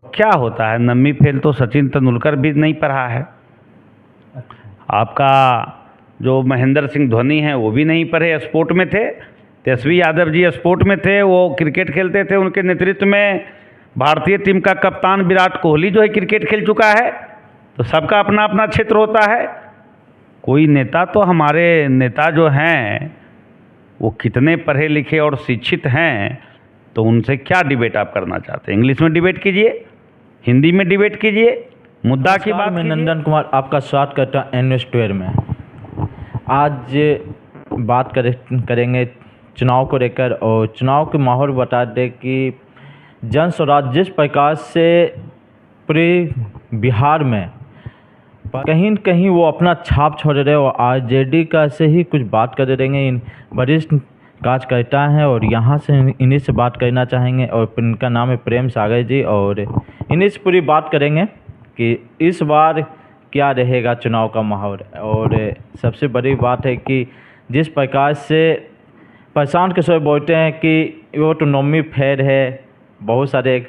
क्या होता है, नम्मी फेल तो सचिन तेंदुलकर भी नहीं पढ़ा है। आपका जो महेंद्र सिंह धोनी हैं वो भी नहीं पढ़े, स्पोर्ट में थे। तेजस्वी यादव जी स्पोर्ट में थे, वो क्रिकेट खेलते थे। उनके नेतृत्व में भारतीय टीम का कप्तान विराट कोहली जो है क्रिकेट खेल चुका है। तो सबका अपना अपना क्षेत्र होता है। कोई नेता तो हमारे नेता जो हैं वो कितने पढ़े लिखे और शिक्षित हैं, तो उनसे क्या डिबेट आप करना चाहते हैं? इंग्लिश में डिबेट कीजिए, हिंदी में डिबेट कीजिए, मुद्दा की बात मैं कीजिए। नंदन कुमार आपका स्वागत करता हूँ एन स्क्वायर में। आज बात करेंगे चुनाव को लेकर, और चुनाव के माहौल बता दें कि जन स्वराज जिस प्रकार से पूरे बिहार में कहीं न कहीं वो अपना छाप छोड़ रहे हैं, और आरजेडी का से ही कुछ बात कर देंगे। इन वरिष्ठ कार्यकर्ता हैं और यहाँ से इन्हीं से बात करना चाहेंगे, और इनका नाम है प्रेम सागर जी, और इन्हीं से पूरी बात करेंगे कि इस बार क्या रहेगा चुनाव का माहौल। और सबसे बड़ी बात है कि जिस प्रकार से प्रशांत किशोर बोलते हैं कि वो तो नौवीं फेल है, बहुत सारे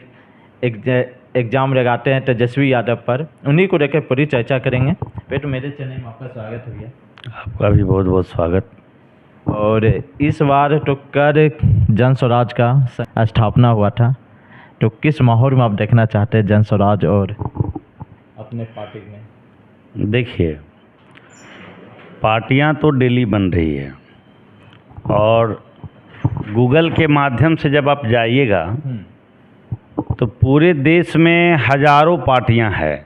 एग्ज़ाम लगाते हैं तेजस्वी यादव पर, उन्हीं को लेकर पूरी चर्चा करेंगे। तो मेरे चैनल में आपका स्वागत है भैया। आपका भी बहुत बहुत स्वागत। और इस बार तो कर जन स्वराज का स्थापना हुआ था, तो किस माहौल में आप देखना चाहते हैं जन स्वराज और अपने पार्टी में? देखिए, पार्टियां तो डेली बन रही है, और गूगल के माध्यम से जब आप जाइएगा तो पूरे देश में हजारों पार्टियां हैं,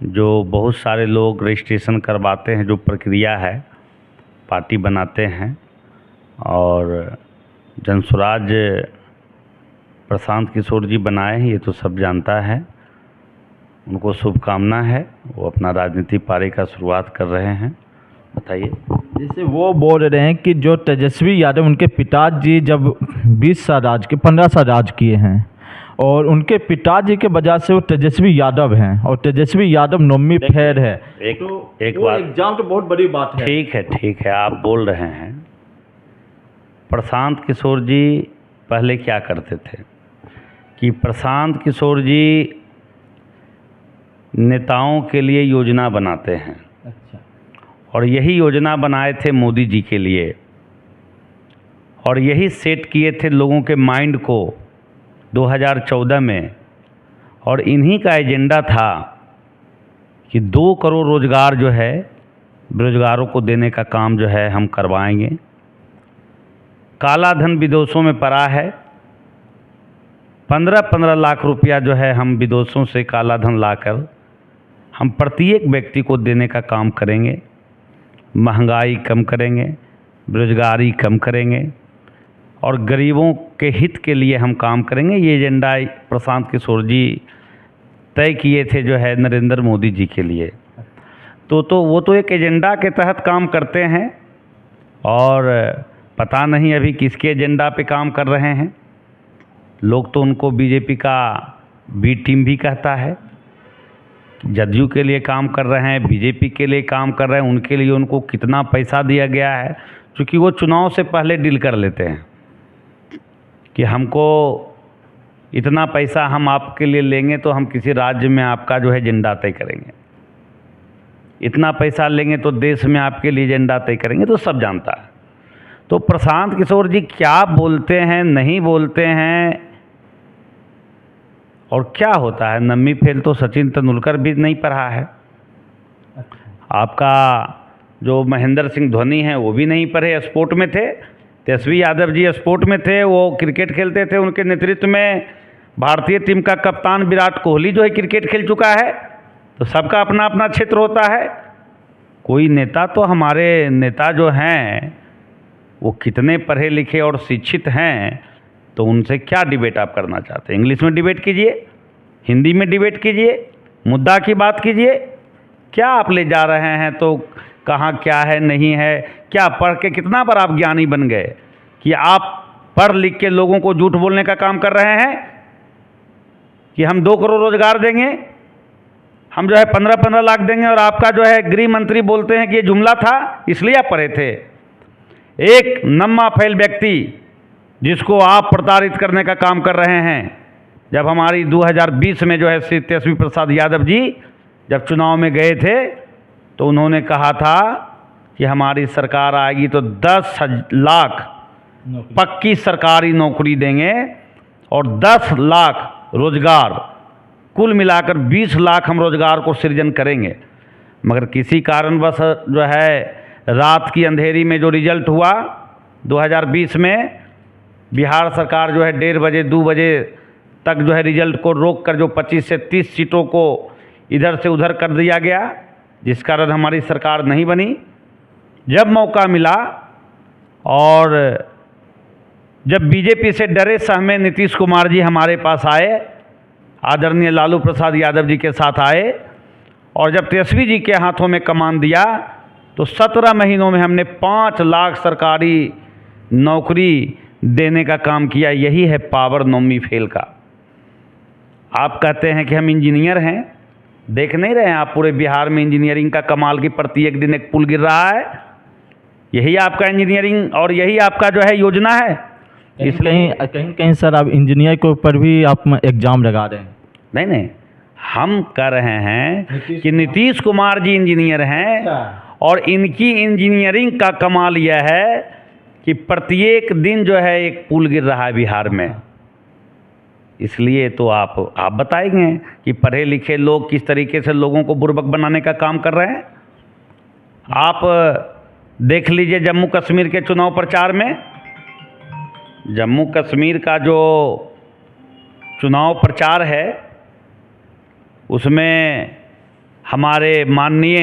जो बहुत सारे लोग रजिस्ट्रेशन करवाते हैं, जो प्रक्रिया है पार्टी बनाते हैं। और जन स्वराज प्रशांत किशोर जी बनाए हैं, ये तो सब जानता है। उनको शुभकामना है, वो अपना राजनीति पारी का शुरुआत कर रहे हैं। बताइए। जैसे वो बोल रहे हैं कि जो तेजस्वी यादव, उनके पिताजी जब 20 साल राज के 15 साल राज किए हैं, और उनके पिताजी के वजह से वो तेजस्वी यादव हैं, और तेजस्वी यादव नौवीं फेल है। एक वो बात, एग्जाम तो बहुत बड़ी बात है। ठीक है, आप बोल रहे हैं। प्रशांत किशोर जी पहले क्या करते थे कि प्रशांत किशोर जी नेताओं के लिए योजना बनाते हैं। अच्छा। और यही योजना बनाए थे मोदी जी के लिए, और यही सेट किए थे लोगों के माइंड को 2014 में। और इन्हीं का एजेंडा था कि 2 करोड़ रोज़गार जो है बेरोजगारों को देने का काम जो है हम करवाएंगे। काला धन विदेशों में पड़ा है, 15-15 लाख रुपया जो है हम विदेशों से काला धन लाकर हम प्रत्येक व्यक्ति को देने का काम करेंगे। महंगाई कम करेंगे, बेरोजगारी कम करेंगे, और गरीबों के हित के लिए हम काम करेंगे। ये एजेंडा प्रशांत किशोर जी तय किए थे जो है नरेंद्र मोदी जी के लिए। तो वो तो एक एजेंडा के तहत काम करते हैं, और पता नहीं अभी किसके एजेंडा पे काम कर रहे हैं। लोग तो उनको बीजेपी का बी टीम भी कहता है। जदयू के लिए काम कर रहे हैं, बीजेपी के लिए काम कर रहे हैं, उनके लिए उनको कितना पैसा दिया गया है, क्योंकि वो चुनाव से पहले डील कर लेते हैं कि हमको इतना पैसा हम आपके लिए लेंगे तो हम किसी राज्य में आपका जो है एजेंडा तय करेंगे, इतना पैसा लेंगे तो देश में आपके लिए एजेंडा तय करेंगे। तो सब जानता है। तो प्रशांत किशोर जी क्या बोलते हैं, नहीं बोलते हैं, और क्या होता है, नम्मी फेल तो सचिन तेंदुलकर भी नहीं पढ़ा है। आपका जो महेंद्र सिंह धोनी हैं वो भी नहीं पढ़े, स्पोर्ट में थे। तेजस्वी यादव जी स्पोर्ट में थे, वो क्रिकेट खेलते थे। उनके नेतृत्व में भारतीय टीम का कप्तान विराट कोहली जो है क्रिकेट खेल चुका है। तो सबका अपना अपना क्षेत्र होता है। कोई नेता तो हमारे नेता जो हैं वो कितने पढ़े लिखे और शिक्षित हैं, तो उनसे क्या डिबेट आप करना चाहते हैं? इंग्लिश में डिबेट कीजिए, हिंदी में डिबेट कीजिए, मुद्दा की बात कीजिए। क्या आप ले जा रहे हैं, तो कहाँ क्या है नहीं है? क्या पढ़ के कितना बार आप ज्ञानी बन गए कि आप पढ़ लिख के लोगों को झूठ बोलने का काम कर रहे हैं कि हम 2 करोड़ रोजगार देंगे, हम जो है 15-15 लाख देंगे, और आपका जो है गृह मंत्री बोलते हैं कि ये जुमला था इसलिए आप पढ़े थे। एक नम्मा फैल व्यक्ति जिसको आप प्रताड़ित करने का काम कर रहे हैं, जब हमारी 2020 में जो है श्री तेजस्वी प्रसाद यादव जी जब चुनाव में गए थे तो उन्होंने कहा था कि हमारी सरकार आएगी तो 10 लाख पक्की सरकारी नौकरी देंगे और 10 लाख रोजगार, कुल मिलाकर 20 लाख हम रोजगार को सृजन करेंगे। मगर किसी कारणवश जो है रात की अंधेरी में जो रिजल्ट हुआ 2020 में, बिहार सरकार जो है 1:30 बजे 2 बजे तक जो है रिजल्ट को रोक कर जो 25 से 30 सीटों को इधर से उधर कर दिया गया, जिस कारण हमारी सरकार नहीं बनी। जब मौका मिला और जब बीजेपी से डरे सहमे नीतीश कुमार जी हमारे पास आए, आदरणीय लालू प्रसाद यादव जी के साथ आए, और जब तेजस्वी जी के हाथों में कमान दिया तो 17 महीनों में हमने 5 लाख सरकारी नौकरी देने का काम किया। यही है पावर नोमी फेल का। आप कहते हैं कि हम इंजीनियर हैं, देख नहीं रहे हैं आप पूरे बिहार में इंजीनियरिंग का कमाल की प्रत्येक दिन एक पुल गिर रहा है। यही आपका इंजीनियरिंग और यही आपका जो है योजना है। इसलिए कहीं कहीं सर आप इंजीनियर के ऊपर भी आप एग्ज़ाम लगा रहे हैं। नहीं नहीं, हम कह रहे हैं कि नीतीश कुमार जी इंजीनियर हैं और इनकी इंजीनियरिंग का कमाल यह है कि प्रत्येक दिन जो है एक पुल गिर रहा है बिहार में। इसलिए तो आप बताएंगे कि पढ़े लिखे लोग किस तरीके से लोगों को बुर्बक बनाने का काम कर रहे हैं। आप देख लीजिए जम्मू कश्मीर के चुनाव प्रचार में, जम्मू कश्मीर का जो चुनाव प्रचार है उसमें हमारे माननीय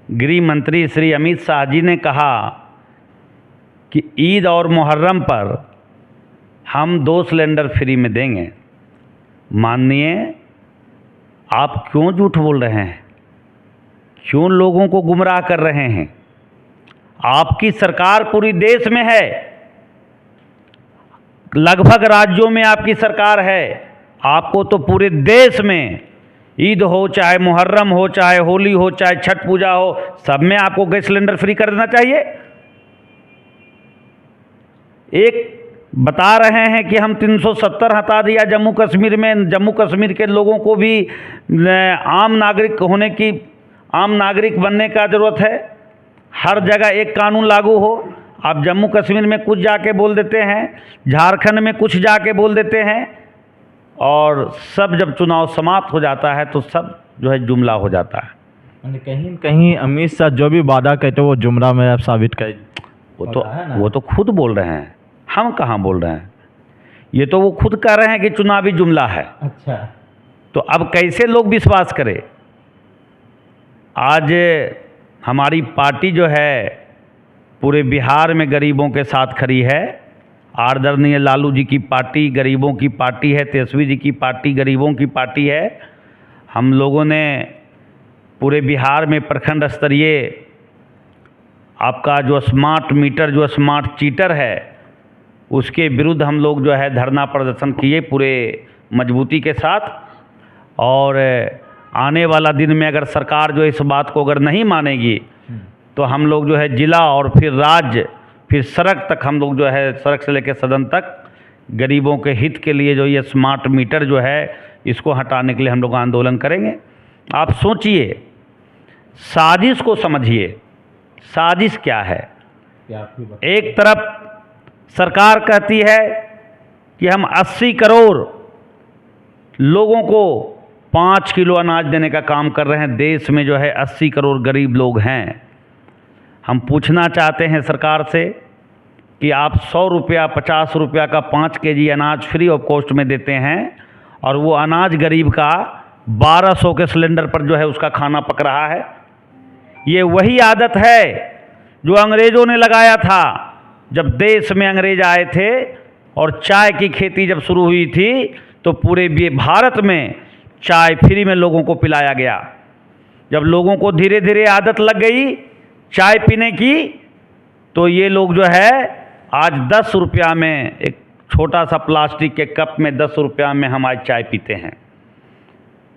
गृह मंत्री श्री अमित शाह जी ने कहा कि ईद और मुहर्रम पर हम 2 सिलेंडर फ्री में देंगे। माननीय, आप क्यों झूठ बोल रहे हैं? क्यों लोगों को गुमराह कर रहे हैं? आपकी सरकार पूरी देश में है, लगभग राज्यों में आपकी सरकार है। आपको तो पूरे देश में ईद हो, चाहे मुहर्रम हो, चाहे होली हो, चाहे छठ पूजा हो, सब में आपको गैस सिलेंडर फ्री कर देना चाहिए। एक बता रहे हैं कि हम 370 हटा दिया जम्मू कश्मीर में, जम्मू कश्मीर के लोगों को भी आम नागरिक बनने का ज़रूरत है, हर जगह एक कानून लागू हो। आप जम्मू कश्मीर में कुछ जाके बोल देते हैं, झारखंड में कुछ जाके बोल देते हैं, और सब जब चुनाव समाप्त हो जाता है तो सब जो है जुमला हो जाता है। कहीं कहीं अमित शाह जो भी वादा कहते हैं वो जुमला में आप साबित कर, वो तो खुद बोल रहे हैं, हम कहाँ बोल रहे हैं। ये तो वो खुद कह रहे हैं कि चुनावी जुमला है। अच्छा, तो अब कैसे लोग विश्वास करें? आज हमारी पार्टी जो है पूरे बिहार में गरीबों के साथ खड़ी है। आदरणीय लालू जी की पार्टी गरीबों की पार्टी है, तेजस्वी जी की पार्टी गरीबों की पार्टी है। हम लोगों ने पूरे बिहार में प्रखंड स्तरीय आपका जो स्मार्ट मीटर, जो स्मार्ट चीटर है, उसके विरुद्ध हम लोग जो है धरना प्रदर्शन किए पूरे मजबूती के साथ। और आने वाला दिन में अगर सरकार जो इस बात को अगर नहीं मानेगी तो हम लोग जो है जिला और फिर राज्य फिर सड़क तक, हम लोग जो है सड़क से लेकर सदन तक गरीबों के हित के लिए जो ये स्मार्ट मीटर जो है इसको हटाने के लिए हम लोग आंदोलन करेंगे। आप सोचिए, साजिश को समझिए, साजिश क्या है। एक तरफ सरकार कहती है कि हम 80 करोड़ लोगों को 5 किलो अनाज देने का काम कर रहे हैं। देश में जो है 80 करोड़ गरीब लोग हैं। हम पूछना चाहते हैं सरकार से कि आप 100 रुपया 50 रुपया का 5 केजी अनाज फ्री ऑफ कॉस्ट में देते हैं और वो अनाज गरीब का 1200 के सिलेंडर पर जो है उसका खाना पक रहा है। ये वही आदत है जो अंग्रेज़ों ने लगाया था जब देश में अंग्रेज आए थे और चाय की खेती जब शुरू हुई थी तो पूरे भारत में चाय फ्री में लोगों को पिलाया गया। जब लोगों को धीरे धीरे आदत लग गई चाय पीने की तो ये लोग जो है आज 10 रुपया में एक छोटा सा प्लास्टिक के कप में 10 रुपया में हम आज चाय पीते हैं।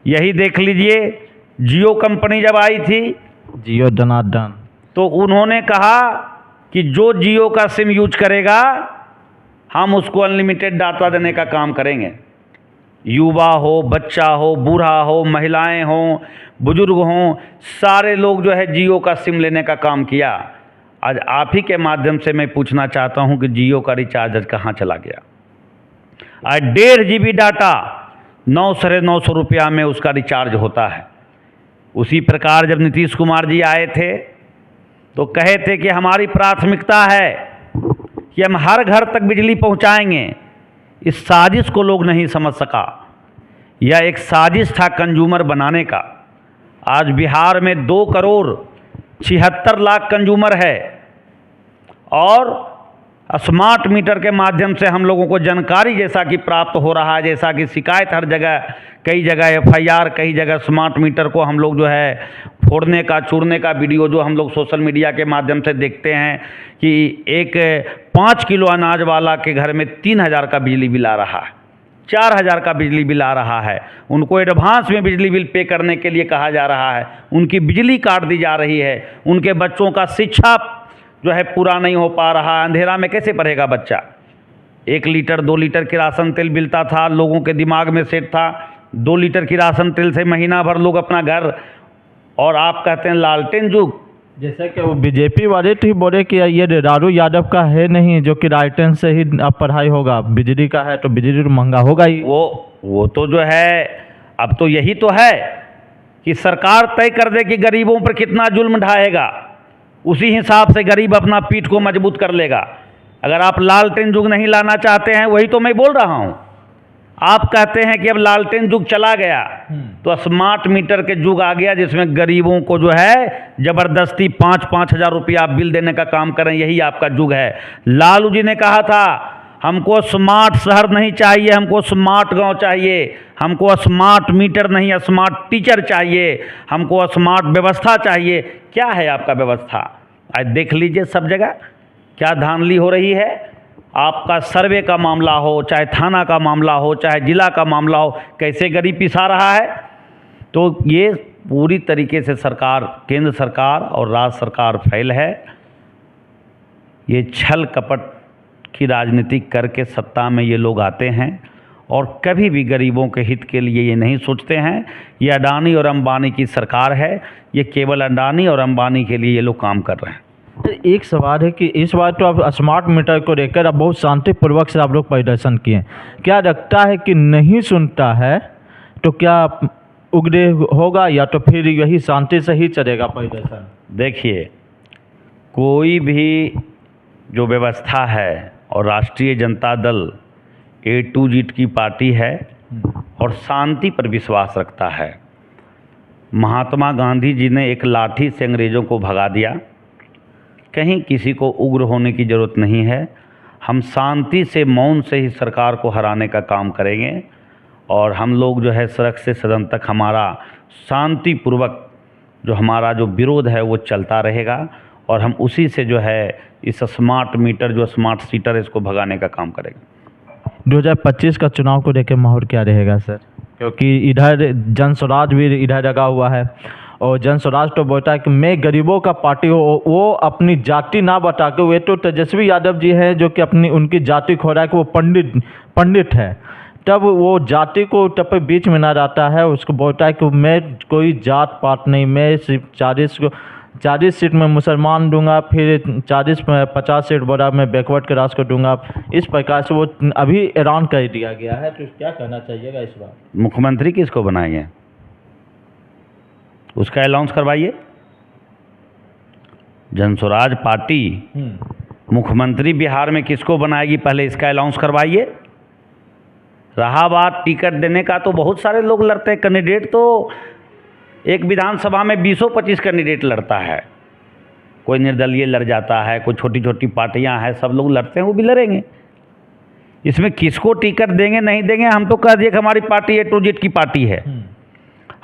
यही देख लीजिए, जियो कंपनी जब आई थी, जियो दनादन, तो उन्होंने कहा कि जो जियो का सिम यूज करेगा हम उसको अनलिमिटेड डाटा देने का काम करेंगे। युवा हो, बच्चा हो, बूढ़ा हो, महिलाएं हों, बुजुर्ग हों, सारे लोग जो है जियो का सिम लेने का काम किया। आज आप ही के माध्यम से मैं पूछना चाहता हूं कि जियो का रिचार्ज आज कहाँ चला गया। आज 1.5 GB डाटा 900-950 रुपया में उसका रिचार्ज होता है। उसी प्रकार जब नीतीश कुमार जी आए थे तो कहे थे कि हमारी प्राथमिकता है कि हम हर घर तक बिजली पहुंचाएंगे। इस साजिश को लोग नहीं समझ सका। यह एक साजिश था कंज्यूमर बनाने का। आज बिहार में 2,76,00,000 कंज्यूमर है और स्मार्ट मीटर के माध्यम से हम लोगों को जानकारी जैसा कि प्राप्त हो रहा है, जैसा कि शिकायत हर जगह, कई जगह FIR, कई जगह स्मार्ट मीटर को हम लोग जो है फोड़ने का, चूरने का वीडियो जो हम लोग सोशल मीडिया के माध्यम से देखते हैं कि एक 5 किलो अनाज वाला के घर में 3,000 का बिजली बिल आ रहा है, 4,000 का बिजली बिल आ रहा है। उनको एडवांस में बिजली बिल पे करने के लिए कहा जा रहा है, उनकी बिजली काट दी जा रही है, उनके बच्चों का शिक्षा जो है पूरा नहीं हो पा रहा। अंधेरा में कैसे पढ़ेगा बच्चा। 1 लीटर 2 लीटर किरासन तेल मिलता था, लोगों के दिमाग में सेट था 2 लीटर किरासन तेल से महीना भर लोग अपना घर, और आप कहते हैं लालटेन युग। जैसे कि वो बीजेपी वाले तो ही बोले कि ये लालू यादव का है नहीं जो कि लालटेन से ही अब पढ़ाई होगा, बिजली का है तो बिजली तो महंगा होगा ही। वो तो जो है, अब तो यही तो है कि सरकार तय कर दे कि गरीबों पर कितना जुल्म ढाएगा, उसी हिसाब से गरीब अपना पीठ को मजबूत कर लेगा। अगर आप लालटेन युग नहीं लाना चाहते हैं, वही तो मैं बोल रहा हूँ। आप कहते हैं कि अब लालटेन युग चला गया तो स्मार्ट मीटर के युग आ गया, जिसमें गरीबों को जो है जबरदस्ती 5-5 हज़ार रुपया आप बिल देने का काम करें, यही आपका युग है। लालू जी ने कहा था हमको स्मार्ट शहर नहीं चाहिए, हमको स्मार्ट गांव चाहिए, हमको स्मार्ट मीटर नहीं स्मार्ट टीचर चाहिए, हमको स्मार्ट व्यवस्था चाहिए। क्या है आपका व्यवस्था? आज देख लीजिए सब जगह क्या धांधली हो रही है। आपका सर्वे का मामला हो, चाहे थाना का मामला हो, चाहे जिला का मामला हो, कैसे गरीब पिसा रहा है। तो ये पूरी तरीके से सरकार, केंद्र सरकार और राज्य सरकार फेल है। ये छल कपट की राजनीति करके सत्ता में ये लोग आते हैं और कभी भी गरीबों के हित के लिए ये नहीं सोचते हैं। ये अडानी और अंबानी की सरकार है, ये केवल अडानी और अंबानी के लिए ये लोग काम कर रहे हैं। एक सवाल है कि इस बार तो आप स्मार्ट मीटर को लेकर अब बहुत शांतिपूर्वक से आप लोग प्रदर्शन किए, क्या लगता है कि नहीं सुनता है तो क्या उग्र होगा या तो फिर यही शांति से ही चलेगा प्रदर्शन? देखिए, कोई भी जो व्यवस्था है और राष्ट्रीय Janata Dal A to Z की पार्टी है और शांति पर विश्वास रखता है। महात्मा गांधी जी ने एक लाठी से अंग्रेज़ों को भगा दिया। कहीं किसी को उग्र होने की ज़रूरत नहीं है। हम शांति से, मौन से ही सरकार को हराने का काम करेंगे और हम लोग जो है सड़क से सदन तक हमारा शांतिपूर्वक जो हमारा जो विरोध है वो चलता रहेगा और हम उसी से जो है इस स्मार्ट मीटर, जो स्मार्ट सीटर है, इसको भगाने का काम करेंगे। 2025 का चुनाव को लेकर माहौल क्या रहेगा सर? क्योंकि इधर जन स्वराज भी इधर लगा हुआ है और जन स्वराज तो बोलता है कि मैं गरीबों का पार्टी हो, वो अपनी जाति ना बता के, वे तो तेजस्वी यादव जी हैं जो कि अपनी उनकी जाति खो रहा है कि वो पंडित है, तब वो जाति को तब बीच में ना रहता है, उसको बोलता है कि मैं कोई जात पात नहीं, मैं सिर्फ 40 सीट में मुसलमान दूंगा, फिर 50 सीट बड़ा मैं बैकवर्ड क्लास को दूंगा। इस प्रकार से वो अभी ऐलान कर दिया गया है, तो क्या कहना चाहिएगा इस बार? मुख्यमंत्री किसको बनाएंगे उसका अनाउंस करवाइए। जनस्वराज पार्टी मुख्यमंत्री बिहार में किसको बनाएगी, पहले इसका अनाउंस करवाइए। रहा बात टिकट देने का, तो बहुत सारे लोग लड़ते हैं। कैंडिडेट तो एक विधानसभा में 20-25 कैंडिडेट लड़ता है। कोई निर्दलीय लड़ जाता है, कोई छोटी छोटी पार्टियां हैं, सब लोग लड़ते हैं, वो भी लड़ेंगे। इसमें किसको टिकट देंगे नहीं देंगे, हम तो कह दिए कि हमारी पार्टी A to Z की पार्टी है,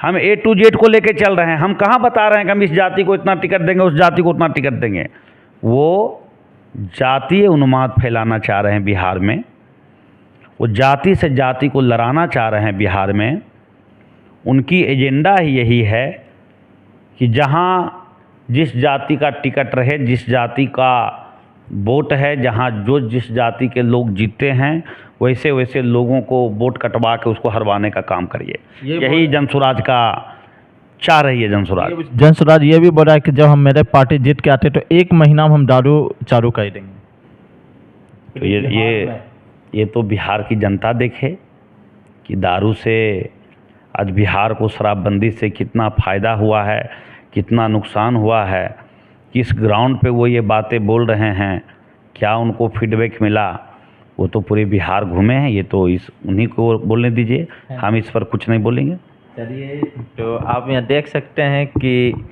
हम A to Z को लेके चल रहे हैं। हम कहाँ बता रहे हैं कि हम इस जाति को इतना टिकट देंगे, उस जाति को उतना टिकट देंगे। वो जातीय उन्माद फैलाना चाह रहे हैं बिहार में, वो जाति से जाति को लड़ाना चाह रहे हैं बिहार में। उनकी एजेंडा ही यही है कि जहाँ जिस जाति का टिकट रहे, जिस जाति का वोट है, जहाँ जो जिस जाति के लोग जीते हैं वैसे वैसे लोगों को वोट कटवा के उसको हरवाने का काम करिए। यही जनसुराज का चाह रही है जनसुराज। जनसुराज ये भी बोला है कि जब हम मेरे पार्टी जीत के आते तो 1 महीना में हम दारू चालू कर देंगे। तो ये तो बिहार की जनता देखे कि दारू से आज बिहार को शराबबंदी से कितना फ़ायदा हुआ है, कितना नुकसान हुआ है, किस ग्राउंड पे वो ये बातें बोल रहे हैं, क्या उनको फीडबैक मिला। वो तो पूरे बिहार घूमे हैं, ये तो उन्हीं को बोलने दीजिए, हम इस पर कुछ नहीं बोलेंगे। चलिए, तो आप यहाँ देख सकते हैं कि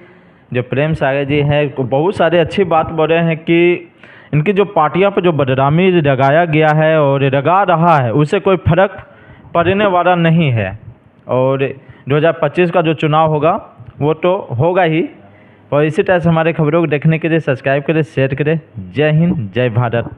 जो प्रेम सागर जी हैं वो बहुत सारे अच्छी बात बोल रहे हैं कि इनकी जो पार्टियों पर जो बदनामी लगाया गया है और लगा रहा है उससे कोई फर्क पड़ने वाला नहीं है। और 2025 का जो चुनाव होगा वो तो होगा ही। और इसी तरह से हमारे खबरों को देखने के लिए सब्सक्राइब करें, शेयर करें। जय हिंद, जय भारत।